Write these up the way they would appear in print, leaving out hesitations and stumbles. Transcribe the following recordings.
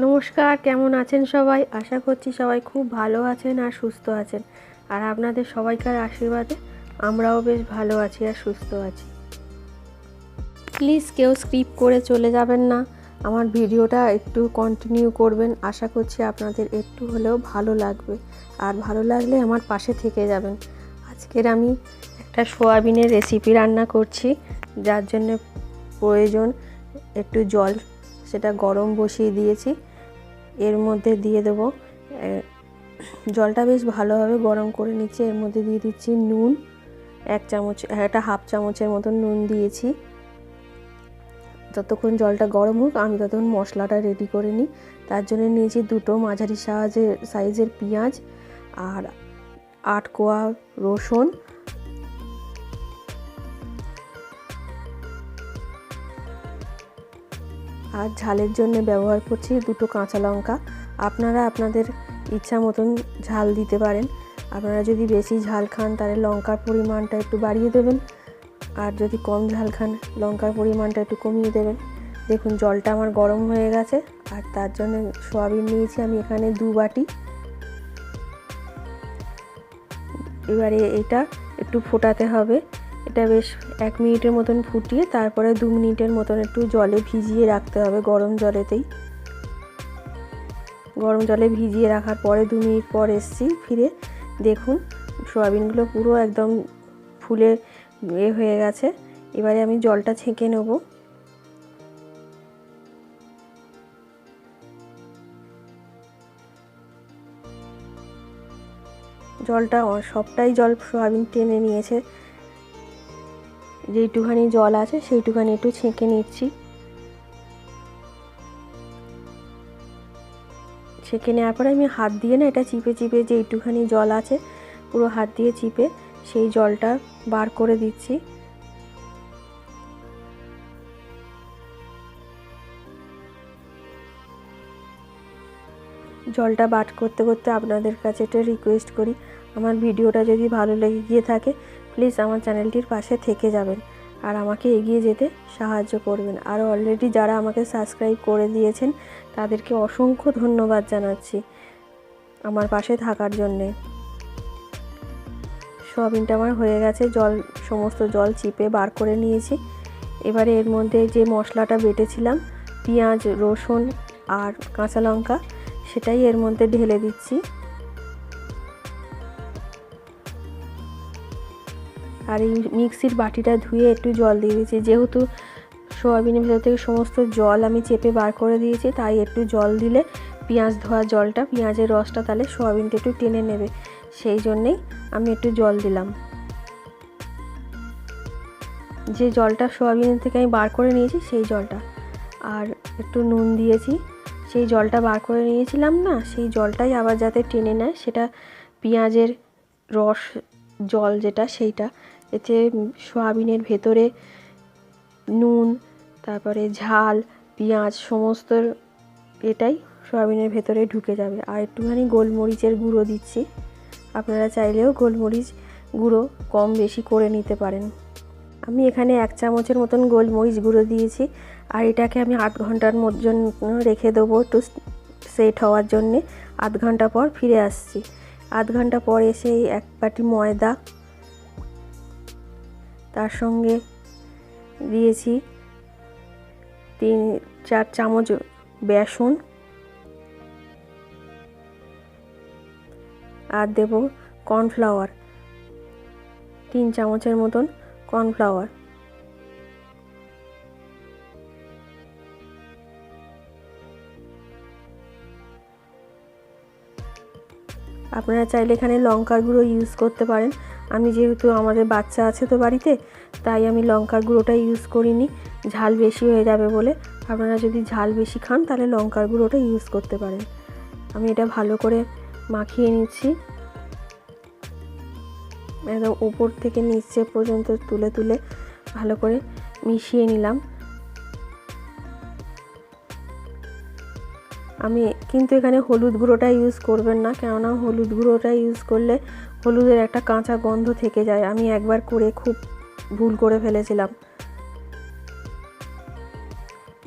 নমস্কার, কেমন আছেন সবাই? আশা করছি সবাই খুব ভালো আছেন আর সুস্থ আছেন। আর আপনাদের সবাইকার আশীর্বাদে আমরাও বেশ ভালো আছি আর সুস্থ আছি। প্লিজ কেউ স্কিপ করে চলে যাবেন না, আমার ভিডিওটা একটু কন্টিনিউ করবেন। আশা করছি আপনাদের একটু হলেও ভালো লাগবে, আর ভালো লাগলে আমার পাশে থেকে যাবেন। আজকের আমি একটা সোয়াবিনের রেসিপি রান্না করছি, যার জন্য প্রয়োজন একটু জল। সেটা গরম বসিয়ে দিয়েছি, এর মধ্যে দিয়ে দেবো জলটা বেশ ভালোভাবে গরম করে নিচ্ছি। এর মধ্যে দিয়ে দিচ্ছি নুন, একটা হাফ চামচের মতন নুন দিয়েছি। যতক্ষণ জলটা গরম হোক আমি ততক্ষণ মশলাটা রেডি করে নিই। তার জন্য নিয়েছি দুটো মাঝারি সাইজের পেঁয়াজ আর 8 কোয়া রসুন, আর ঝালের জন্য ব্যবহার করছি দুটো কাঁচা লঙ্কা। আপনারা আপনাদের ইচ্ছা মতন ঝাল দিতে পারেন। আপনারা যদি বেশি ঝাল খান তাহলে লঙ্কার পরিমাণটা একটু বাড়িয়ে দেবেন, আর যদি কম ঝাল খান লঙ্কার পরিমাণটা একটু কমিয়ে দেবেন। দেখুন জলটা আমার গরম হয়ে গেছে, আর তার জন্য সোয়াবিন নিয়েছি আমি এখানে 2 বাটি। এবারে এটা একটু ফোটাতে হবে। এটা বেশ 1 মিনিটের মতন ফুটিয়ে তারপরে 2 মিনিটের মতন একটু জলে ভিজিয়ে রাখতে হবে, গরম জলে ভিজিয়ে রাখার পরে 2 মিনিট পর এসছি ফিরে। দেখুন সোয়াবিনগুলো পুরো একদম ফুলে হয়ে গেছে। এবারে আমি জলটা ছেঁকে নেব। জলটা সবটাই জল সোয়াবিন টেনে নিয়েছে। যেইটুখানি জল আছে সেইটুখানি একটু ছেঁকে নিচ্ছি। ছেঁকে নেওয়ার পরে আমি হাত দিয়ে না এটা চিপে চিপে যেইটুখানি জল আছে পুরো হাত দিয়ে চিপে সেই জলটা বার করে দিচ্ছি। জলটা বার করতে করতে আপনাদের কাছে একটা রিকোয়েস্ট করি, আমার ভিডিওটা যদি ভালো লেগে গিয়ে থাকে প্লিজ আমার চ্যানেলটির পাশে থেকে যাবেন আর আমাকে এগিয়ে যেতে সাহায্য করবেন। আর অলরেডি যারা আমাকে সাবস্ক্রাইব করে দিয়েছেন তাদেরকে অসংখ্য ধন্যবাদ জানাচ্ছি আমার পাশে থাকার জন্যে। সোয়াবিনটা আমার হয়ে গেছে, সমস্ত জল চিপে বার করে নিয়েছি। এবারে এর মধ্যে যে মশলাটা বেটেছিলাম পেঁয়াজ, রসুন আর কাঁচা লঙ্কা, সেটাই এর মধ্যে ঢেলে দিচ্ছি। আর এই মিক্সির বাটিটা ধুয়ে একটু জল দিয়ে দিয়েছি, যেহেতু সোয়াবিনের ভেতর থেকে সমস্ত জল আমি চেপে বার করে দিয়েছি, তাই একটু জল দিলে পেঁয়াজ ধোয়া জলটা, পেঁয়াজের রসটা তাহলে সোয়াবিনটা একটু টেনে নেবে, সেই জন্যেই আমি একটু জল দিলাম। যে জলটা সোয়াবিনের থেকে আমি বার করে নিয়েছি সেই জলটা, আর একটু নুন দিয়েছি। সেই জলটা বার করে নিয়েছিলাম না, সেই জলটাই আবার যাতে টেনে নেয় সেটা পেঁয়াজের রস জল যেটা সেইটা, এতে সোয়াবিনের ভেতরে নুন, তারপরে ঝাল, পেঁয়াজ সমস্ত এটাই সোয়াবিনের ভেতরে ঢুকে যাবে। আর একটুখানি গোলমরিচের গুঁড়ো দিচ্ছি, আপনারা চাইলেও গোলমরিচ গুঁড়ো কম বেশি করে নিতে পারেন। আমি এখানে 1 চামচের মতন গোলমরিচ গুঁড়ো দিয়েছি। আর এটাকে আমি 8 ঘন্টার জন্য রেখে দেবো একটু সেট হওয়ার জন্যে। 8 ঘন্টা পর ফিরে আসছি। 8 ঘন্টা পর এসে 1 বাটি ময়দা, তার সঙ্গে দিয়েছি 3-4 চামচ বেসন, আর দেব কর্নফ্লাওয়ার 3 চামচের মতন কর্নফ্লাওয়ার। আপনারা চাইলে এখানে লঙ্কার গুঁড়ো ইউজ করতে পারেন। আমি যেহেতু আমাদের বাচ্চা আছে তো বাড়িতে, তাই আমি লঙ্কার গুঁড়োটা ইউজ করিনি, ঝাল বেশি হয়ে যাবে বলে। আপনারা যদি ঝাল বেশি খান তাহলে লঙ্কার গুঁড়োটা ইউজ করতে পারেন। আমি এটা ভালো করে মাখিয়ে নিচ্ছি, একদম উপর থেকে নিচে পর্যন্ত তুলে তুলে ভালো করে মিশিয়ে নিলাম। আমি কিন্তু এখানে হলুদ গুঁড়োটা ইউজ করবেন না, কেননা হলুদ গুঁড়োটা ইউজ করলে হলুদের একটা কাঁচা গন্ধ থেকে যায়। আমি একবার করে খুব ভুল করে ফেলেছিলাম।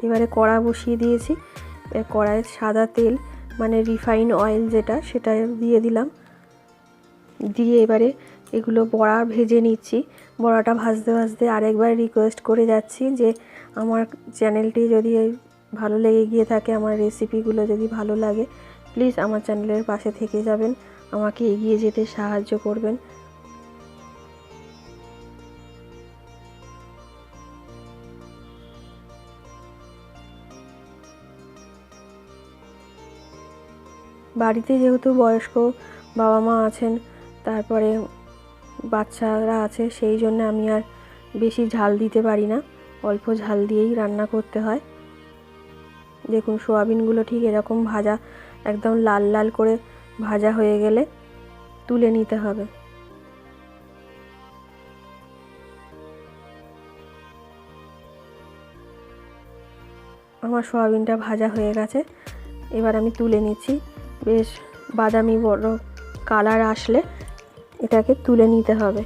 এবারে কড়া বসিয়ে দিয়েছি, কড়াইয়ে সাদা তেল মানে রিফাইন অয়েল যেটা, সেটা দিয়ে দিলাম। দিয়ে এবারে এগুলো বড়া ভেজে নিচ্ছি। বড়াটা ভাজতে ভাজতে আরেকবার রিকোয়েস্ট করে যাচ্ছি যে আমার চ্যানেলটি যদি ভালো লেগে গিয়ে থাকে, আমার রেসিপিগুলো যদি ভালো লাগে, প্লিজ আমার চ্যানেলের পাশে থেকে যাবেন, আমাকে এগিয়ে যেতে সাহায্য করবেন। বাড়িতে যেহেতু বয়স্ক বাবা মা আছেন, তারপরে বাচ্চারা আছে, সেই জন্য আমি আর বেশি ঝাল দিতে পারি না, অল্প ঝাল দিয়েই রান্না করতে হয়। দেখুন সোয়াবিনগুলো ঠিক এরকম ভাজা, একদম লাল লাল করে ভাজা হয়ে গেলে তুলে নিতে হবে। আমার সোয়াবিনটা ভাজা হয়ে গেছে, এবার আমি তুলে নিচ্ছি। বেশ বাদামি বড় কালার আসলে এটাকে তুলে নিতে হবে।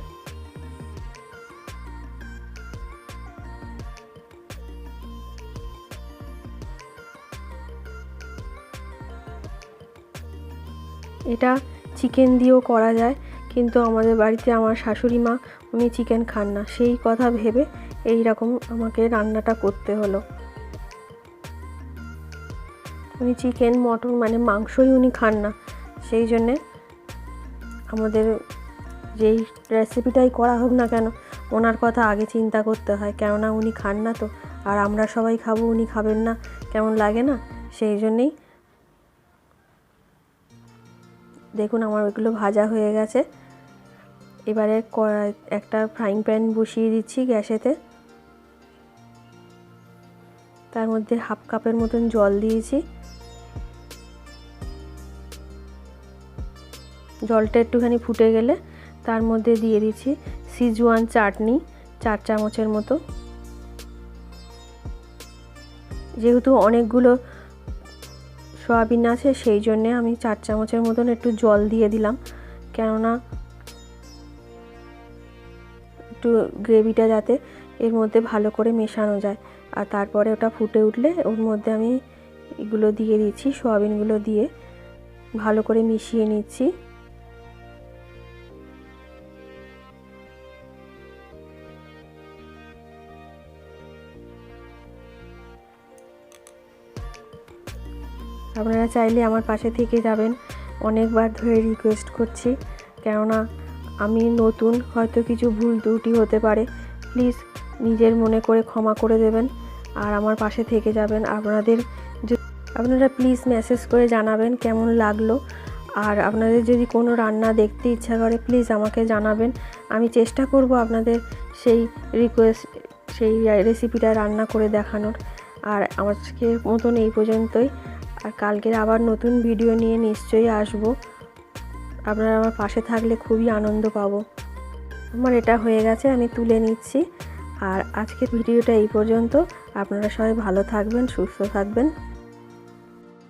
এটা চিকেন দিয়েও করা যায়, কিন্তু আমাদের বাড়িতে আমার শাশুড়ি মা উনি চিকেন খান না, সেই কথা ভেবে এই রকম আমাকে রান্নাটা করতে হলো। উনি চিকেন মটন মানে মাংসই উনি খান না, সেই জন্যে আমাদের যেই রেসিপিটাই করা হোক না কেন ওনার কথা আগে চিন্তা করতে হয়, কেননা উনি খান না তো, আর আমরা সবাই খাবো, উনি খাবেন না, কেমন লাগে না, সেই জন্যেই। দেখুন আমার ওইগুলো ভাজা হয়ে গেছে। এবারে একটা ফ্রাইং প্যান বসিয়ে দিচ্ছি গ্যাসেতে, তার মধ্যে হাফ কাপের মতন জল দিয়েছি। জলটা একটুখানি ফুটে গেলে তার মধ্যে দিয়ে দিচ্ছি সিজওয়ান চাটনি 4 চামচের মতো। যেহেতু অনেকগুলো সয়াবিন আছে, সেই জন্যে আমি 4 চামচের মতন একটু জল দিয়ে দিলাম, কেননা একটু গ্রেভিটা যাতে এর মধ্যে ভালো করে মেশানো যায়। আর তারপরে ওটা ফুটে উঠলে ওর মধ্যে আমি এগুলো দিয়ে দিচ্ছি, সয়াবিনগুলো দিয়ে ভালো করে মিশিয়ে নিচ্ছি। আপনারা চাইলে আমার পাশে থেকে যাবেন, অনেকবার ধরে রিকোয়েস্ট করছি, কেননা আমি নতুন, হয়তো কিছু ভুল ত্রুটি হতে পারে, প্লিজ নিজের মনে করে ক্ষমা করে দেবেন আর আমার পাশে থেকে যাবেন। আপনারা প্লিজ মেসেজ করে জানাবেন কেমন লাগলো, আর আপনাদের যদি কোনো রান্না দেখতে ইচ্ছা করে প্লিজ আমাকে জানাবেন, আমি চেষ্টা করব আপনাদের সেই রেসিপিটা রান্না করে দেখানোর। আর আজকের মতন এই পর্যন্তই, আর কালকের আবার নতুন ভিডিও নিয়ে নিশ্চয়ই আসব। আপনারা আমার পাশে থাকলে খুবই আনন্দ পাবো। আমার এটা হয়ে গেছে, আমি তুলে নিচ্ছি। আর আজকের ভিডিওটা এই পর্যন্ত। আপনারা সবাই ভালো থাকবেন, সুস্থ থাকবেন।